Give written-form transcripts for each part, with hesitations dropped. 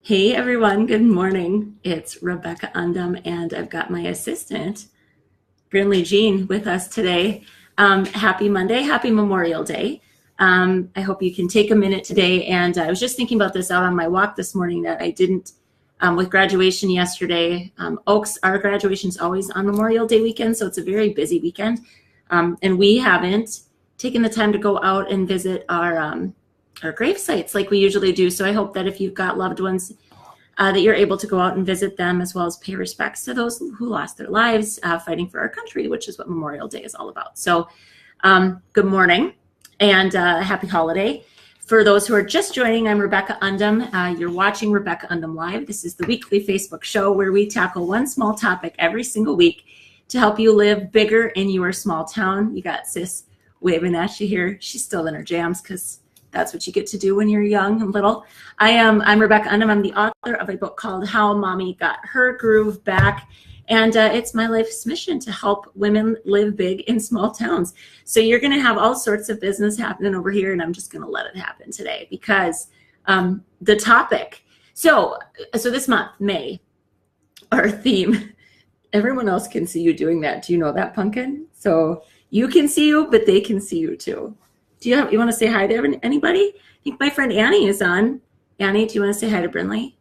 Hey everyone, good morning. It's Rebecca Undum, and I've got my assistant, Brinley Jean, with us today. Happy Monday, happy Memorial Day. I hope you can take a minute today. And I was just thinking about this out on my walk this morning that I didn't, with graduation yesterday. Oaks, our graduation is always on Memorial Day weekend, so it's a very busy weekend. And we haven't taken the time to go out and visit our grave sites like we usually do. So I hope that if you've got loved ones, that you're able to go out and visit them, as well as pay respects to those who lost their lives fighting for our country, which is what Memorial Day is all about. So good morning and happy holiday. For those who are just joining, I'm Rebecca Undum. You're watching Rebecca Undum Live. This is the weekly Facebook show where we tackle one small topic every single week to help you live bigger in your small town. You got Sis waving at you here. She's still in her jams because that's what you get to do when you're young and little. I'm Rebecca Undum. I'm the author of a book called How Mommy Got Her Groove Back. And it's my life's mission to help women live big in small towns. So you're going to have all sorts of business happening over here, and I'm just going to let it happen today because the topic. So this month, May, our theme, everyone else can see you doing that. Do you know that, Pumpkin? So you can see you, but they can see you too. You want to say hi to anybody? I think my friend Annie is on. Annie, do you want to say hi to Brinley?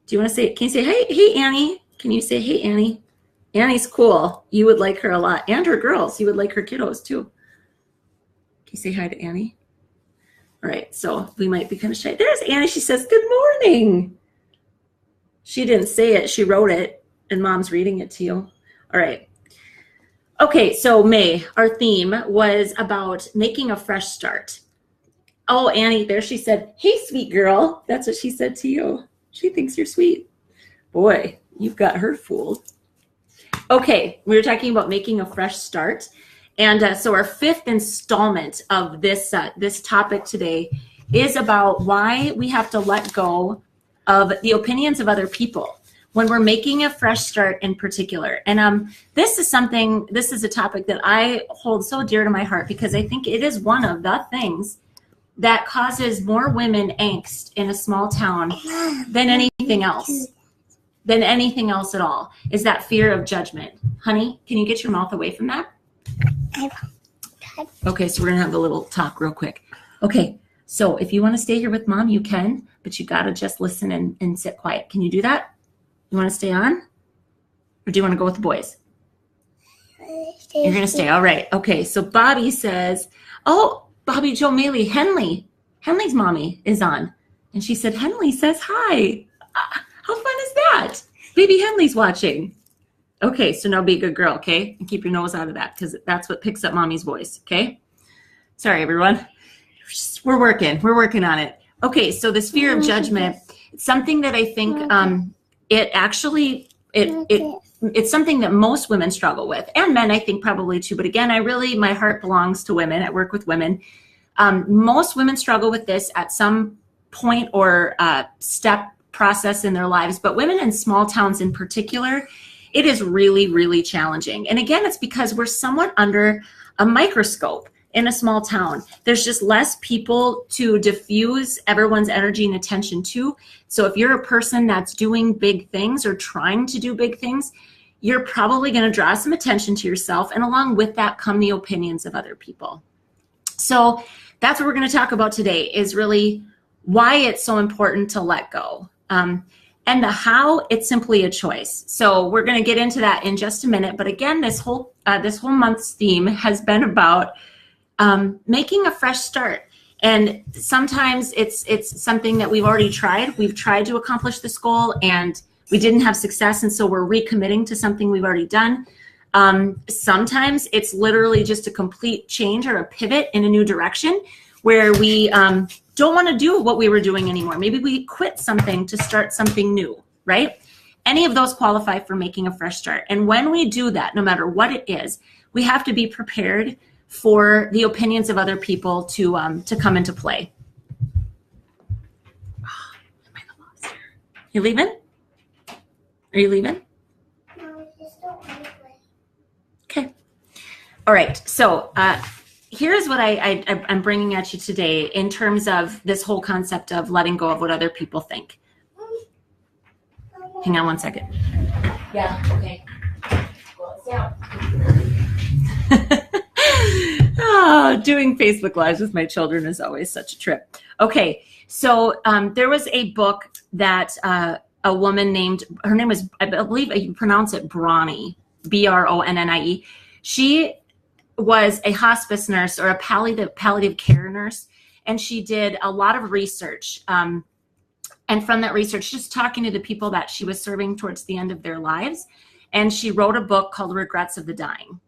Can you say, hey, Annie? Can you say, hey, Annie? Annie's cool. You would like her a lot. And her girls. You would like her kiddos too. Can you say hi to Annie? All right, so we might be kind of shy. There's Annie. She says, good morning. She didn't say it. She wrote it, and Mom's reading it to you. All right. Okay, so May, our theme was about making a fresh start. Oh, Annie, there she said, hey, sweet girl. That's what she said to you. She thinks you're sweet. Boy, you've got her fooled. Okay, we were talking about making a fresh start. And so our fifth installment of this topic today is about why we have to let go of the opinions of other people when we're making a fresh start in particular. And this is a topic that I hold so dear to my heart because I think it is one of the things that causes more women angst in a small town than anything else at all, is that fear of judgment. Honey, can you get your mouth away from that? Okay, so we're gonna have a little talk real quick. Okay, so if you wanna stay here with Mom, you can, but you gotta just listen and sit quiet. Can you do that? You want to stay on? Or do you want to go with the boys? You're going to stay. All right. Okay. So Bobby says, oh, Bobby Joe Maley, Henley's mommy is on. And she said, Henley says hi. How fun is that? Baby Henley's watching. Okay. So now be a good girl. Okay. And keep your nose out of that because that's what picks up Mommy's voice. Okay. Sorry, everyone. We're working on it. Okay. So this fear of judgment, it's something that I think, it's something that most women struggle with, and men I think probably too, but again, my heart belongs to women. I work with women. Most women struggle with this at some point or step process in their lives, but women in small towns in particular, it is really, really challenging. And again, it's because we're somewhat under a microscope in a small town. There's just less people to diffuse everyone's energy and attention to. So if you're a person that's doing big things or trying to do big things, you're probably going to draw some attention to yourself. And along with that come the opinions of other people. So that's what we're going to talk about today, is really why it's so important to let go. And the how, it's simply a choice. So we're going to get into that in just a minute. But again, this whole month's theme has been about making a fresh start. And sometimes it's something that we've already tried. We've tried to accomplish this goal and we didn't have success. And so we're recommitting to something we've already done. Sometimes it's literally just a complete change or a pivot in a new direction where we don't want to do what we were doing anymore. Maybe we quit something to start something new, right? Any of those qualify for making a fresh start. And when we do that, no matter what it is, we have to be prepared for the opinions of other people to come into play. Oh, am I the lost here? You leaving? Are you leaving? No, I just don't want to play. Okay. All right. So here's what I'm bringing at you today in terms of this whole concept of letting go of what other people think. Hang on 1 second. Yeah, okay. Oh, doing Facebook Lives with my children is always such a trip. Okay, so there was a book that a woman named, her name was, I believe you pronounce it Bronnie, Bronnie. She was a hospice nurse or a palliative care nurse, and she did a lot of research. And from that research, just talking to the people that she was serving towards the end of their lives, and she wrote a book called Regrets of the Dying.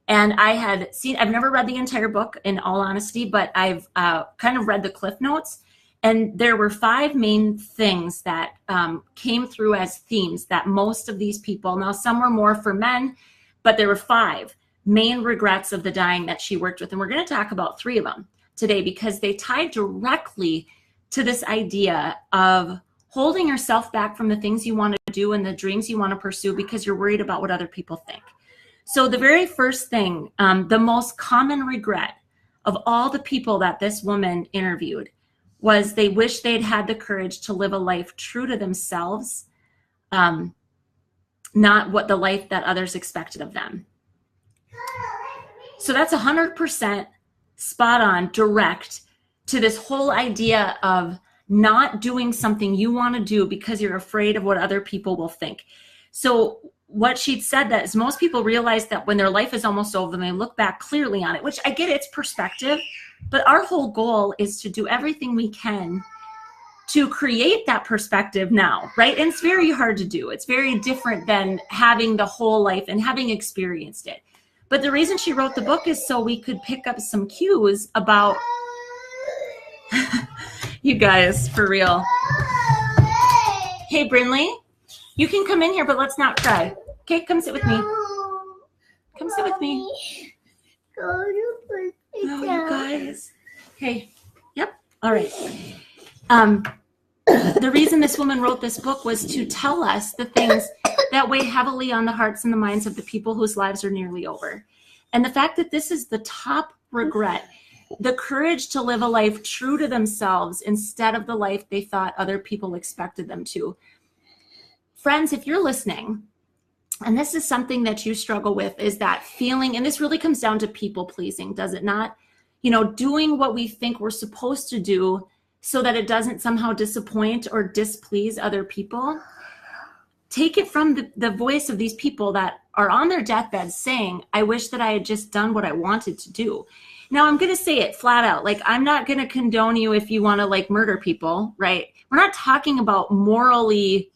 And I've never read the entire book in all honesty, but I've kind of read the Cliff Notes. And there were 5 main things that came through as themes that most of these people, now some were more for men, but there were 5 main regrets of the dying that she worked with. And we're going to talk about 3 of them today because they tie directly to this idea of holding yourself back from the things you want to do and the dreams you want to pursue because you're worried about what other people think. So the very first thing, the most common regret of all the people that this woman interviewed was they wish they'd had the courage to live a life true to themselves, not what the life that others expected of them. So that's 100% spot on, direct to this whole idea of not doing something you want to do because you're afraid of what other people will think. So what she'd said that is most people realize that when their life is almost over and they look back clearly on it, which I get it's perspective, but our whole goal is to do everything we can to create that perspective now, right? And it's very hard to do. It's very different than having the whole life and having experienced it. But the reason she wrote the book is so we could pick up some cues about you guys, for real. Hey, Brinley, you can come in here, but let's not cry. Okay, come sit with me. Come sit with me. Oh, you guys. Okay. Yep. All right. The reason this woman wrote this book was to tell us the things that weigh heavily on the hearts and the minds of the people whose lives are nearly over. And the fact that this is the top regret, the courage to live a life true to themselves instead of the life they thought other people expected them to. Friends, if you're listening, and this is something that you struggle with, is that feeling, and this really comes down to people pleasing, does it not? You know, doing what we think we're supposed to do so that it doesn't somehow disappoint or displease other people. Take it from the voice of these people that are on their deathbed saying, I wish that I had just done what I wanted to do. Now, I'm going to say it flat out. Like, I'm not going to condone you if you want to, like, murder people, right? We're not talking about morally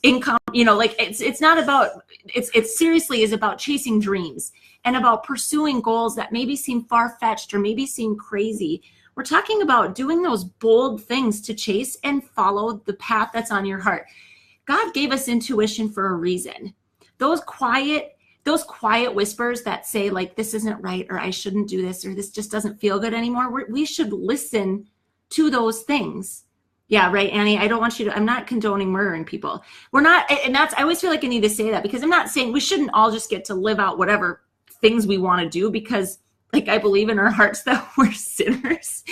income, you know, like, it's not about, it seriously is about chasing dreams and about pursuing goals that maybe seem far-fetched or maybe seem crazy. We're talking about doing those bold things to chase and follow the path that's on your heart. God gave us intuition for a reason. Those quiet whispers that say, like, this isn't right, or I shouldn't do this, or this just doesn't feel good anymore. We should listen to those things. Yeah, right, Annie. I don't want you to, I'm not condoning murdering people. We're not, and that's, I always feel like I need to say that because I'm not saying we shouldn't all just get to live out whatever things we want to do because, like, I believe in our hearts that we're sinners.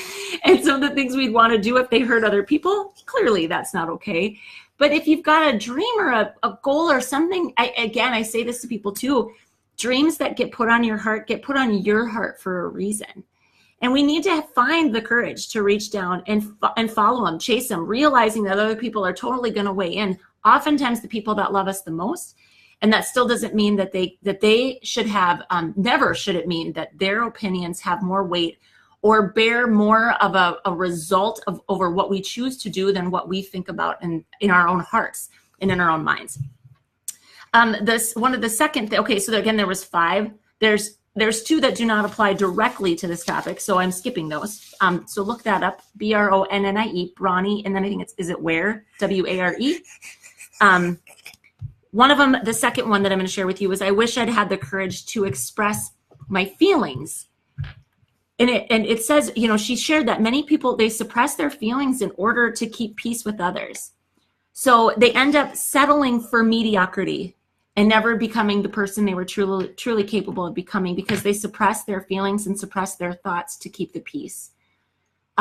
And some of the things we'd want to do if they hurt other people, clearly that's not okay. But if you've got a dream or a goal or something, I say this to people too, dreams that get put on your heart for a reason. And we need to find the courage to reach down and follow them, chase them, realizing that other people are totally going to weigh in. Oftentimes the people that love us the most. And that still doesn't mean that they should have, never should it mean that their opinions have more weight or bear more of a result of over what we choose to do than what we think about in our own hearts and in our own minds. Okay, so again, there was 5. There's 2 that do not apply directly to this topic, so I'm skipping those. So look that up, Bronnie, Bronnie, and then I think is it Ware, W-A-R-E. One of them, the second one that I'm going to share with you is I wish I'd had the courage to express my feelings. And it says, you know, she shared that many people, they suppress their feelings in order to keep peace with others. So they end up settling for mediocrity and never becoming the person they were truly capable of becoming because they suppress their feelings and suppress their thoughts to keep the peace.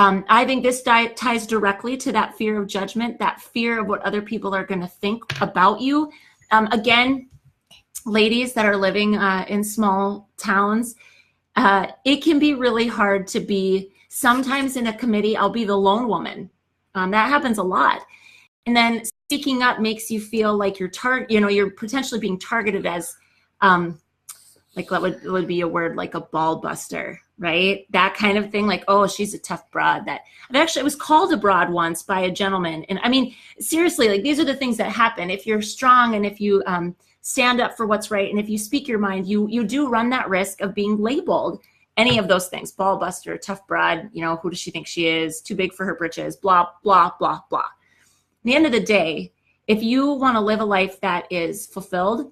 I think this ties directly to that fear of judgment, that fear of what other people are going to think about you. Again, ladies that are living in small towns, it can be really hard to be, sometimes in a committee, I'll be the lone woman. That happens a lot. And then speaking up makes you feel like you're potentially being targeted as, like what would be a word, like a ball buster, right? That kind of thing, like, oh, she's a tough broad. I was called a broad once by a gentleman. And I mean, seriously, like these are the things that happen. If you're strong and if you stand up for what's right, and if you speak your mind, you do run that risk of being labeled any of those things: ball buster, tough broad, who does she think she is, too big for her britches, blah, blah, blah, blah. At the end of the day, if you want to live a life that is fulfilled,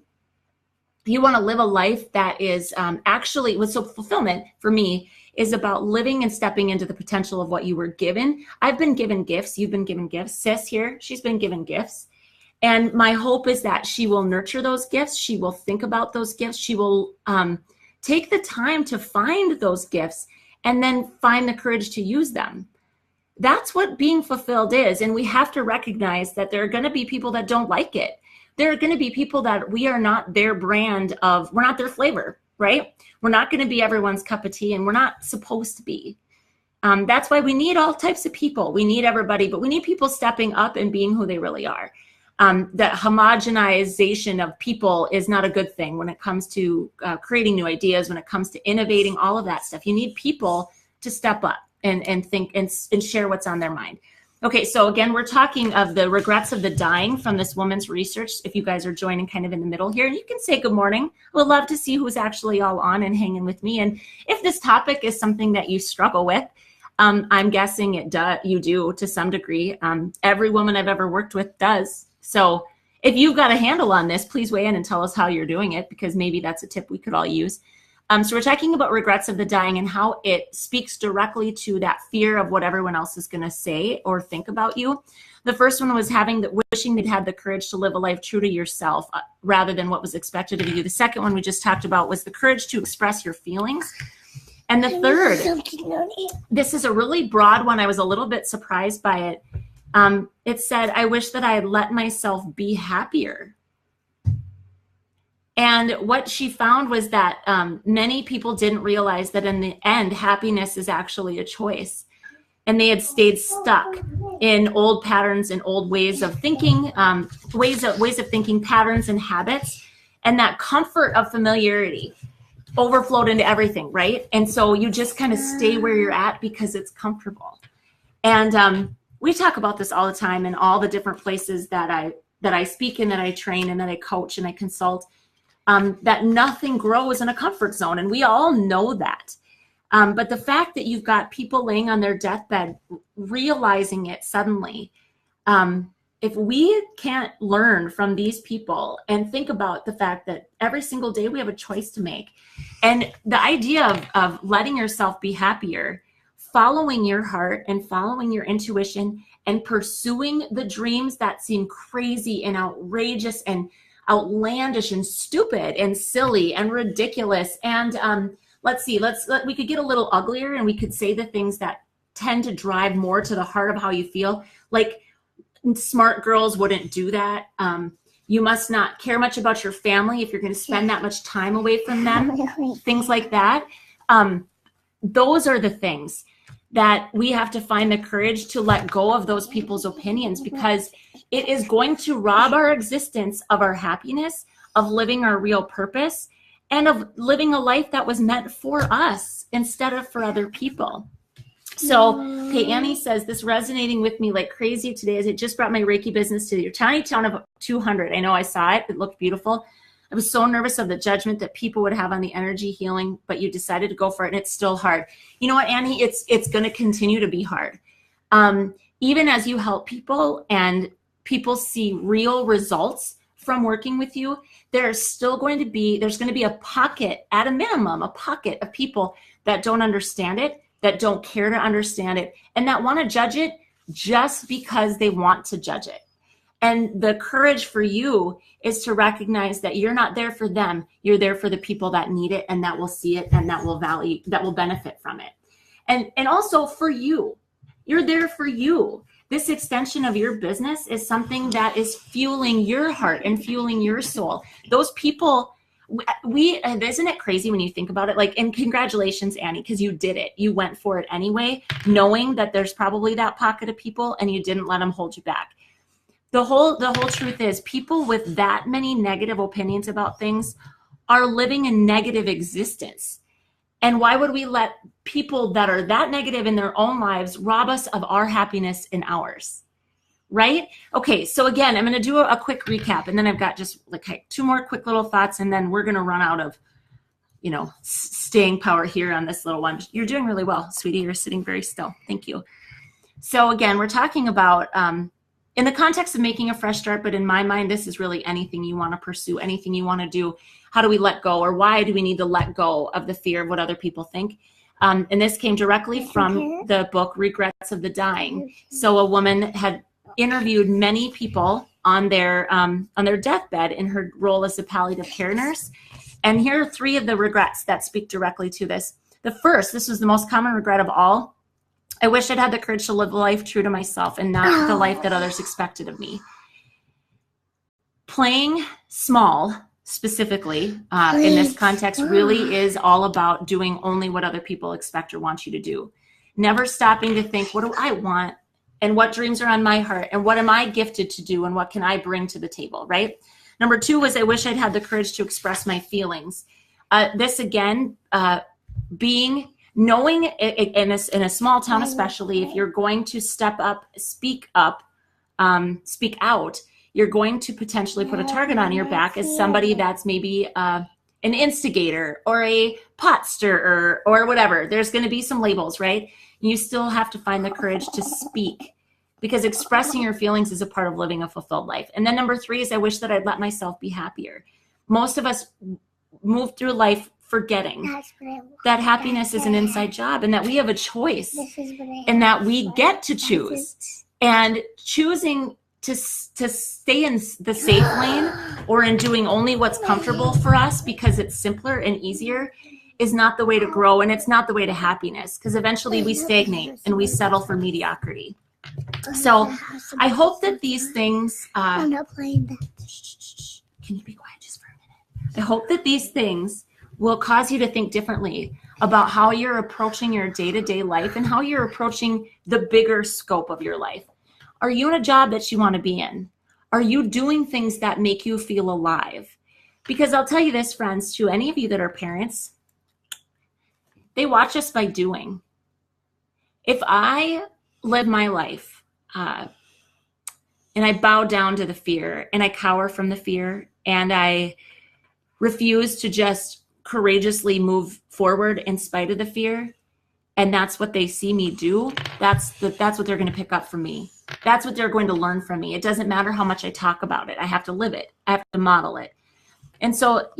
you want to live a life that is fulfillment for me is about living and stepping into the potential of what you were given. I've been given gifts. You've been given gifts. Sis here, she's been given gifts. And my hope is that she will nurture those gifts. She will think about those gifts. She will take the time to find those gifts and then find the courage to use them. That's what being fulfilled is. And we have to recognize that there are going to be people that don't like it. There are going to be people that we are not their we're not their flavor, right? We're not going to be everyone's cup of tea, and we're not supposed to be. That's why we need all types of people. We need everybody, but we need people stepping up and being who they really are. That homogenization of people is not a good thing when it comes to creating new ideas, when it comes to innovating, all of that stuff. You need people to step up and think and share what's on their mind. Okay, so again, we're talking of the regrets of the dying from this woman's research. If you guys are joining kind of in the middle here, you can say good morning. We'd love to see who's actually all on and hanging with me. And if this topic is something that you struggle with, I'm guessing you do to some degree. Every woman I've ever worked with does. So if you've got a handle on this, please weigh in and tell us how you're doing it, because maybe that's a tip we could all use. So we're talking about regrets of the dying and how it speaks directly to that fear of what everyone else is going to say or think about you. The first one was wishing they'd had the courage to live a life true to yourself rather than what was expected of you. The second one we just talked about was the courage to express your feelings. And the third, this is a really broad one. I was a little bit surprised by it. It said, I wish that I had let myself be happier. And what she found was that many people didn't realize that in the end, happiness is actually a choice. And they had stayed stuck in old patterns and old ways of thinking, ways of thinking, patterns and habits. And that comfort of familiarity overflowed into everything, right? And so you just kind of stay where you're at because it's comfortable. And we talk about this all the time in all the different places that I speak in, that I train, and that I coach and I consult. That nothing grows in a comfort zone. And we all know that. But the fact that you've got people laying on their deathbed, realizing it suddenly, if we can't learn from these people and think about the fact that every single day we have a choice to make, and the idea of letting yourself be happier, following your heart and following your intuition and pursuing the dreams that seem crazy and outrageous and outlandish and stupid and silly and ridiculous. And we could get a little uglier, and we could say the things that tend to drive more to the heart of how you feel. Like, smart girls wouldn't do that. You must not care much about your family if you're going to spend that much time away from them. Things like that. Those are the things that we have to find the courage to let go of, those people's opinions, because it is going to rob our existence of our happiness, of living our real purpose, and of living a life that was meant for us instead of for other people. So, okay, Annie says, this resonating with me like crazy today as it just brought my Reiki business to your tiny town of 200. I know, I saw it. It looked beautiful. I was so nervous of the judgment that people would have on the energy healing, but you decided to go for it, and it's still hard. You know what, Annie? It's going to continue to be hard. Even as you help people and people see real results from working with you, there's going to be a pocket, at a minimum, a pocket of people that don't understand it, that don't care to understand it, and that want to judge it just because they want to judge it. And the courage for you is to recognize that you're not there for them. You're there for the people that need it and that will see it and that will benefit from it. And also for you, You're there for you. This extension of your business is something that is fueling your heart and fueling your soul. Those people, isn't it crazy when you think about it? Like, and congratulations, Annie, because you did it. You went for it anyway, knowing that there's probably that pocket of people and you didn't let them hold you back. The whole truth is, people with that many negative opinions about things are living a negative existence. And why would we let people that are that negative in their own lives rob us of our happiness in ours? Right? Okay, so again, I'm going to do a quick recap, and then I've got just like 2 more quick little thoughts, and then we're going to run out of, staying power here on this little one. You're doing really well, sweetie. You're sitting very still. Thank you. So again, we're talking about in the context of making a fresh start, but in my mind, this is really anything you want to pursue, anything you want to do. How do we let go, or why do we need to let go of the fear of what other people think? And this came directly from the book Regrets of the Dying. So a woman had interviewed many people on their deathbed in her role as a palliative care nurse. And here are 3 of the regrets that speak directly to this. The first, this was the most common regret of all. I wish I'd had the courage to live a life true to myself and not the life that others expected of me. Playing small, specifically, in this context, really is all about doing only what other people expect or want you to do. Never stopping to think, what do I want? And what dreams are on my heart? And what am I gifted to do? And what can I bring to the table, right? Number 2 was, I wish I'd had the courage to express my feelings. This again, knowing in a small town, especially, if you're going to step up, speak out, you're going to potentially put a target on your back as somebody that's maybe an instigator or a pot stirrer or whatever. There's going to be some labels, right? You still have to find the courage to speak, because expressing your feelings is a part of living a fulfilled life. And then number 3 is, I wish that I'd let myself be happier. Most of us move through life forgetting that happess is an inside job, and that we have a choice, and that we get to choose. And choosing to stay in the safe lane, or in doing only what's comfortable for us because it's simpler and easier, is not the way to grow, and it's not the way to happiness, because eventually we stagnate and we settle for mediocrity. So I hope that these things I'm not playing that. Can you be quiet just for a minute? I hope that these things will cause you to think differently about how you're approaching your day-to-day life and how you're approaching the bigger scope of your life. Are you in a job that you want to be in? Are you doing things that make you feel alive? Because I'll tell you this, friends, to any of you that are parents, they watch us by doing. If I live my life and I bow down to the fear, and I cower from the fear, and I refuse to just courageously move forward in spite of the fear, and that's what they see me do, that's what they're going to pick up from me. That's what they're going to learn from me. It doesn't matter how much I talk about it. I have to live it. I have to model it. And so,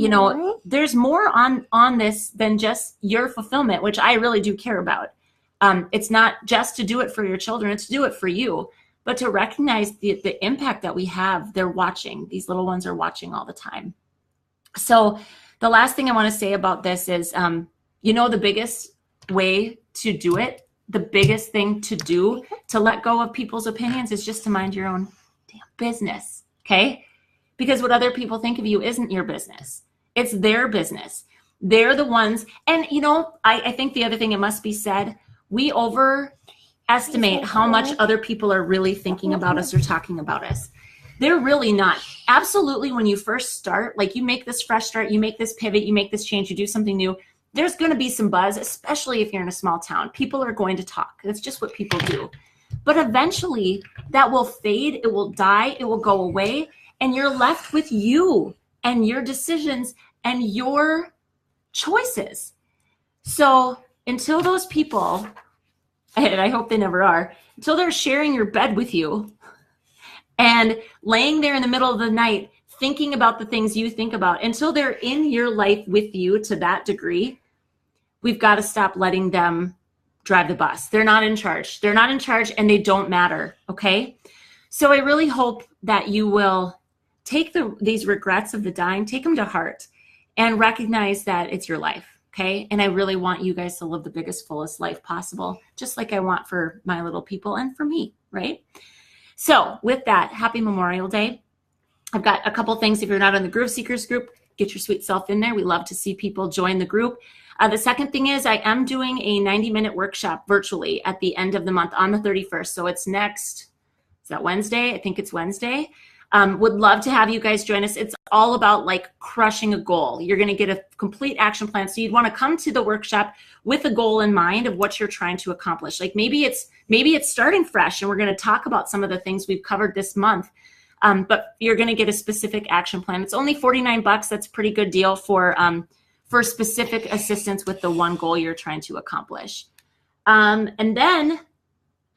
there's more on this than just your fulfillment, which I really do care about. It's not just to do it for your children, it's to do it for you, but to recognize the impact that we have. They're watching. These little ones are watching all the time. So the last thing I want to say about this is, the biggest way to do it, the biggest thing to do to let go of people's opinions is just to mind your own damn business, okay? Because what other people think of you isn't your business. It's their business. They're the ones. And, I think the other thing, it must be said, we overestimate how much other people are really thinking about us or talking about us. They're really not. Absolutely, when you first start, like you make this fresh start, you make this pivot, you make this change, you do something new, there's going to be some buzz, especially if you're in a small town. People are going to talk. That's just what people do. But eventually, that will fade, it will die, it will go away, and you're left with you and your decisions and your choices. So until those people, and I hope they never are, until they're sharing your bed with you and laying there in the middle of the night thinking about the things you think about, until they're in your life with you to that degree, we've got to stop letting them drive the bus. They're not in charge. They're not in charge, and they don't matter, okay? So I really hope that you will take these regrets of the dying, take them to heart, and recognize that it's your life, Okay. And I really want you guys to live the biggest, fullest life possible, just like I want for my little people and for me, right? So with that, happy Memorial Day. I've got a couple things. If you're not in the Groove Seekers group, get your sweet self in there. We love to see people join the group. The second thing is I am doing a 90-minute workshop virtually at the end of the month on the 31st. So it's next, is that Wednesday? I think it's Wednesday. Would love to have you guys join us. It's all about like crushing a goal. You're going to get a complete action plan. So you'd want to come to the workshop with a goal in mind of what you're trying to accomplish. Like maybe it's starting fresh, and we're going to talk about some of the things we've covered this month. But you're going to get a specific action plan. It's only $49. That's a pretty good deal for specific assistance with the one goal you're trying to accomplish. And then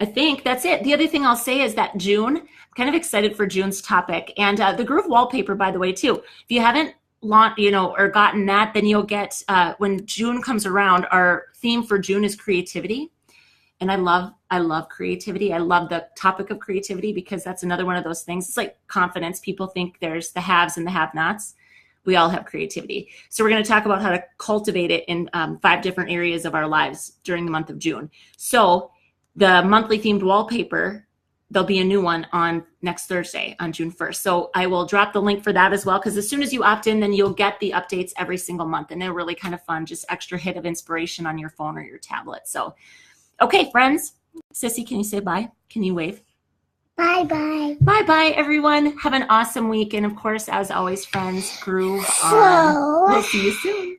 I think that's it. The other thing I'll say is that June, I'm kind of excited for June's topic, and the Groove wallpaper, by the way, too. If you haven't or gotten that, then you'll get, when June comes around, our theme for June is creativity. And I love creativity. I love the topic of creativity because that's another one of those things. It's like confidence. People think there's the haves and the have-nots. We all have creativity. So we're going to talk about how to cultivate it in 5 different areas of our lives during the month of June. So the monthly themed wallpaper, there'll be a new one on next Thursday on June 1st. So I will drop the link for that as well, because as soon as you opt in, then you'll get the updates every single month. And they're really kind of fun, just extra hit of inspiration on your phone or your tablet. So, okay, friends. Sissy, can you say bye? Can you wave? Bye-bye. Bye-bye, everyone. Have an awesome week. And of course, as always, friends, groove on. We'll see you soon.